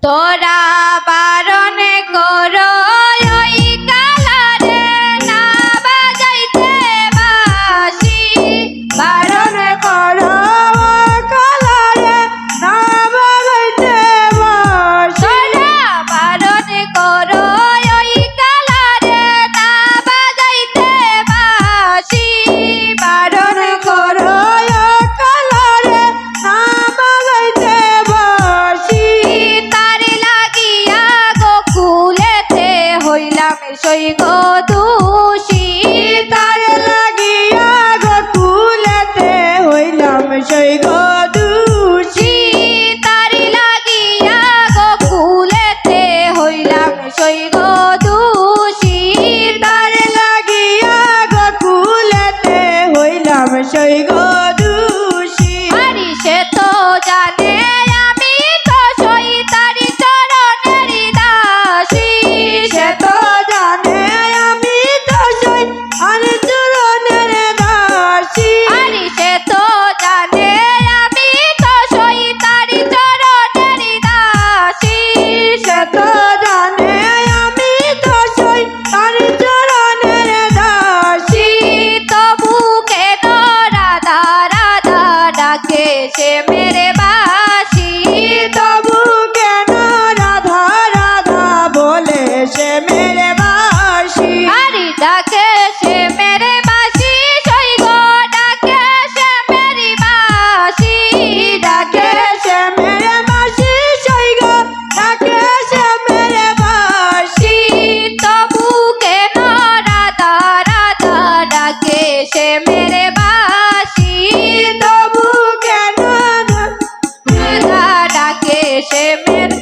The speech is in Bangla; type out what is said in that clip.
তোরা বারণ করো ওই কালারে না বাজাইতে বাঁশি, বারণ করো কালারে না বাজাইতে বাঁশি। তোরা বারণ করো ওই কালারে না বাজাইতে বাঁশি, বারণ করো কালারে না বাজাইতে বাঁশি। তার লাগিয়া গোকুলেতে হইলাম সই গো দোষী, তার লাগিয়া গোকুলেতে হইলাম সই গো দোষী। তার লাগিয়া গোকুলেতে হইলাম সই গো দোষী, তার লাগিয়া গোকুলেতে হইলাম সই গো দোষী। আরে সে তো জানে আমি তো সই তার চরণের দাসী, সে তো জানে আমি তো সই আর চরণের দাসী। আরে সে তো জানে আমি তো সই তার চরণের দাসী, সে তো জানে আমি তো সই আর চরণের দাসী। তবু কেন রাধা রাধা ডাকে সে মেরে বাসি, তবু কেন রাধা রাধা বলে সে মেরে বাসি। আরে ডাকে সে মেরে বাসি, সই গো ডাকে সে মেরি বাসি, ডাকে সে মেরে বাসি সই গো ডাকে সে মেরে বাসি। তবু কেন রাধা রাধা ডাকে সে মেরে বাসি, তবু কেন রাধা ডাকে সে মেরে